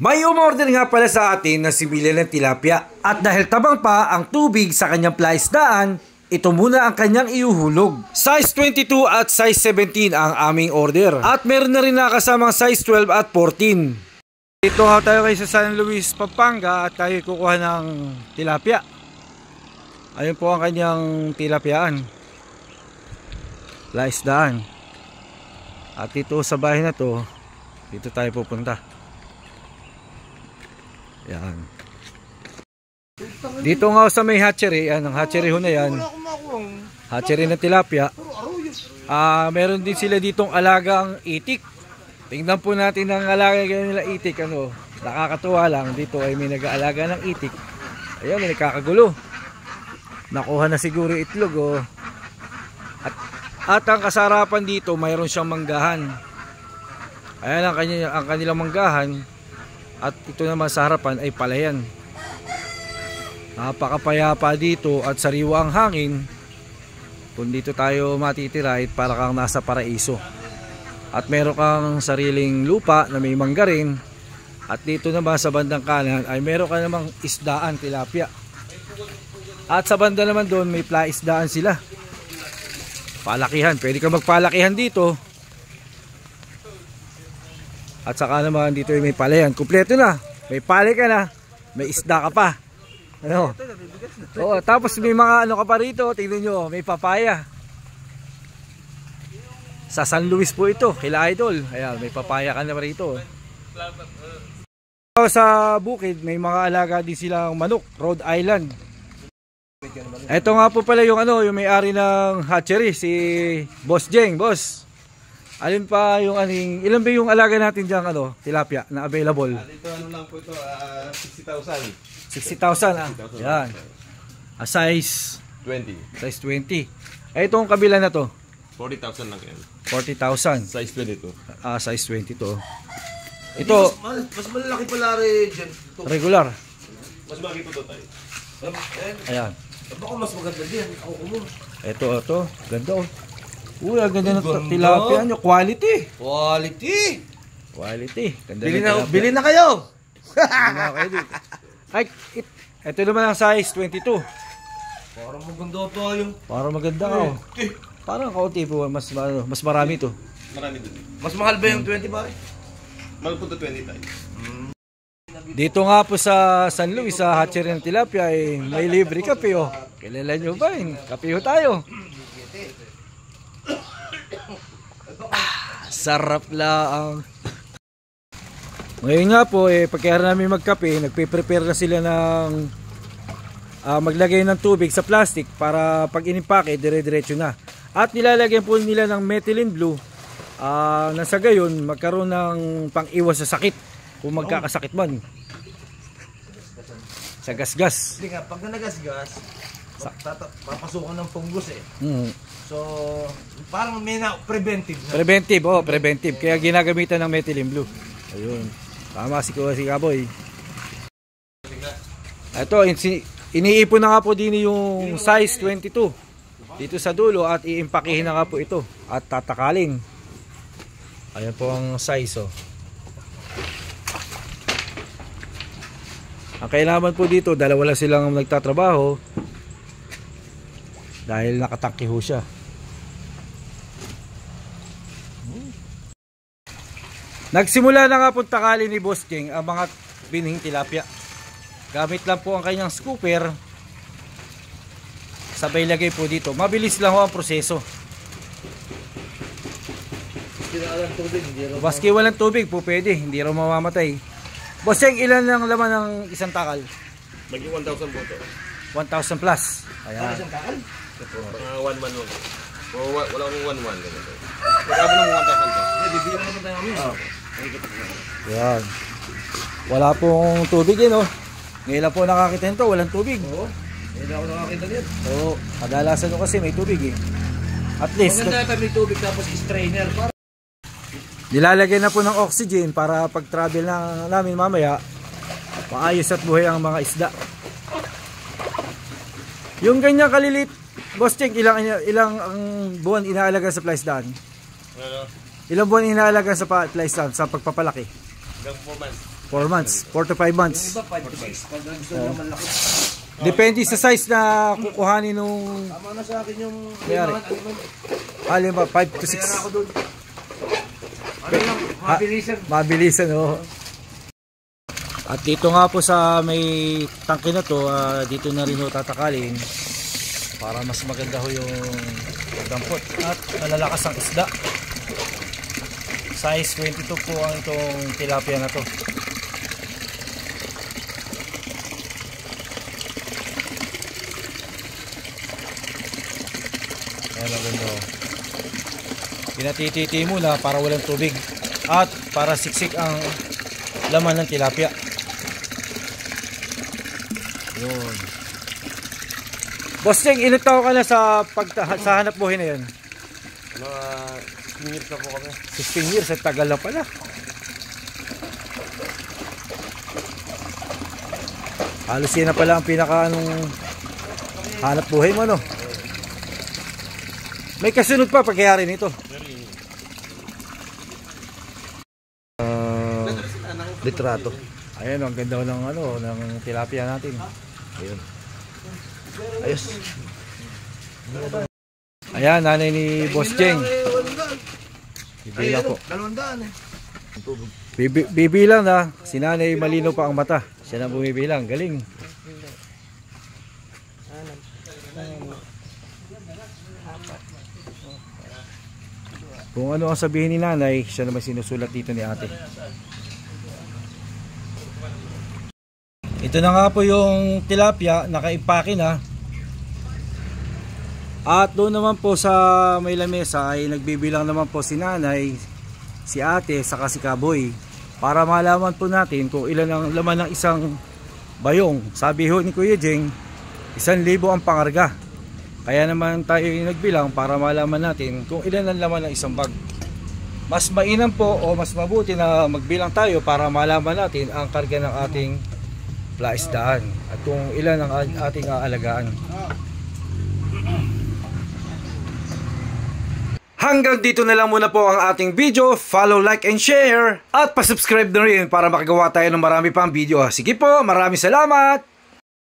May umorder nga pala sa atin na si William ng tilapia. At dahil tabang pa ang tubig sa kanyang plaisdaan, ito muna ang kanyang iuhulog. Size 22 at size 17 ang aming order. At meron na rin nakasamang size 12 at 14. Dito nga tayo kayo sa San Luis, Pampanga at tayo kukuha ng tilapia. Ayun po ang kanyang tilapiaan. Plaisdaan. At dito sa bahay na to, dito tayo pupunta. Yan. Dito nga sa may hatchery, yan, ang hatchery ho na yan. Hatchery ng tilapia. Meron din sila ditong alagang itik. Tingnan po natin ang alaga nila itik. Nakakatuwa lang. Dito ay may nag-aalaga ng itik. Ayan, may nakakagulo. Nakuha na siguro itlog. At ang kasarapan dito, mayroon siyang manggahan. Ayan ang kanilang manggahan. At ito naman sa harapan ay palayan. Napakapayapa dito at sariwa ang hangin. Kung dito tayo matitira ay para kang nasa paraiso. At meron kang sariling lupa na may mangga rin. At dito naman sa bandang kanan ay meron ka namang isdaan, tilapia. At sa banda naman doon may plaisdaan sila. Palakihan, pwede ka magpalakihan dito. At saka naman dito may palayan. Kumpleto na. May pali ka na. May isda ka pa. Oo, tapos may mga ka pa rito. Tingnan nyo, may papaya. Sa San Luis po ito, kila Idol. Ayan, may papaya ka na rito. Sa bukid, may mga alaga din silang manok. Rhode Island. Ito nga po pala yung yung may-ari ng hatchery, si Boss Jeng. Boss, alin pa yung ilan ba yung alaga natin diyan tilapia na available? Dito lang po ito, 60,000. 60,000 Yan. Size 20. Size 20. Itong kabila na to. 40,000 lang yan. 40,000. Size 22. Size 20 to. Ito mas malaki pala rin dyan. Regular. Mas malaki po ito tayo. Ayan. Baka mas maganda din. Ako mo. Ito. Ganda Uy, ang ganda ng tilapia nyo. Quality. Ganda Bili na kayo. Ay, ito naman ang size 22. Parang maganda pa yung. Parang maganda Parang kaunti po. Mas marami to. Marami din. Mas mahal ba yung 20 pare? Mahal po ito 20 tayo. Dito nga po sa San Luis, sa hatchery ng tilapia, may libre kape. Kilala nyo ba yun? Kape tayo. Sarap lang. Ngayon nga po, pagkaya namin magkape, nagpe-prepare na sila ng maglagay ng tubig sa plastic para pag inimpake, dire-diretso na. At nilalagyan po nila ng methylene blue na sa gayon magkaroon ng pang-iwas sa sakit kung magkakasakit man. Sa gasgas. Hindi nga, pag nagasgas, papasukan ng fungus So, parang may preventive na. Preventive. Kaya ginagamitan ng methylene blue. Ayun. Tama si Kaboy. Ito, iniipon na nga po din yung size 22 dito sa dulo at iimpakihin na nga po ito at tatakalin. Ayan po ang size Ang kailangan po dito, dalawa lang silang nagtatrabaho dahil nakatangki ho siya. Nagsimula na nga po takali ni Boss King ang mga binhing tilapia. Gamit lang po ang kanyang scooper. Sabay lagay po dito. Mabilis lang ho ang proseso. Baski walang tubig po pwede, hindi raw mamamatay. Boss King, ilan lang laman ng isang takal? Maging 1,000 po ito. 1,000 plus. Ayan. Isang takal? 1,100. Wala akong 1,100. Magkano ng 1,000 to? Bibigyan naman tayo kami. Yan. Wala pong tubig Ngayon lang po nakakita nito, walang tubig. Hindi ako nakakita din. Kadalasan nyo kasi may tubig At least maganda tayo may tubig tapos strainer. nilalagay na po ng oxygen para pag travel na namin mamaya maayos at buhay ang mga isda. Yung ganyan kalilit, Boss Cheng, ilang buwan inaalaga sa plaisdaan? Ilang buwan inaalaga sa plaisdaan sa pagpapalaki? Hanggang 4 months. 4 months, 4 to 5 months. Iba 5 to 6. Pag gusto nila malaki. Depende sa size na kukuhanin nung Tama na sa akin yung Mayari. alin ba 5 to 6. Kaya ako doon. Ano lang, mabilisan. Mabilisan, oh. At dito nga po sa may tangke na to, dito na rin ho tatakalin para mas maganda ho yung dampot at malalakas ang isda. Size 22 po ang itong tilapia na to. Ayan, maganda ho. Pinatititi muna para walang tubig at para siksik ang laman ng tilapia. Yun. Boss Cheng, ilang taon ka na sa hanap buhay na yun? Mga 16 years na po kami. 16 years, at tagal na pala. Halos yan na pala ang pinaka hanap buhay mo, no? May kasunod pa pagkayari nito. Litrato. Ayan, ang ganda ng ng tilapia natin. Ayun. Ayos. Ayan, nanay ni Boss Cheng. Bibilang po. 200 Bibilang na. Si nanay malino pa ang mata. Siya na bumibilang. Galing. Kung ano ang sabihin ni nanay, siya naman sinusulat dito ni ate. Ito na nga po yung tilapia, nakaipake na. At doon naman po sa may lamesa ay nagbibilang naman po si nanay, si ate, saka si Kaboy. Para malaman po natin kung ilan ang laman ng isang bayong. Sabi ho ni Kuya Jeng, 1,000 ang pangarga. Kaya naman tayo nagbilang para malaman natin kung ilan ang laman ng isang bag. Mas mainam po o mas mabuti na magbilang tayo para malaman natin ang karga ng ating plaisdaan at kung ilan ang ating aalagaan. Hanggang dito na lang muna po ang ating video. Follow, like, and share. At pasubscribe na rin para makagawa tayo ng marami pang video. Sige po, maraming salamat!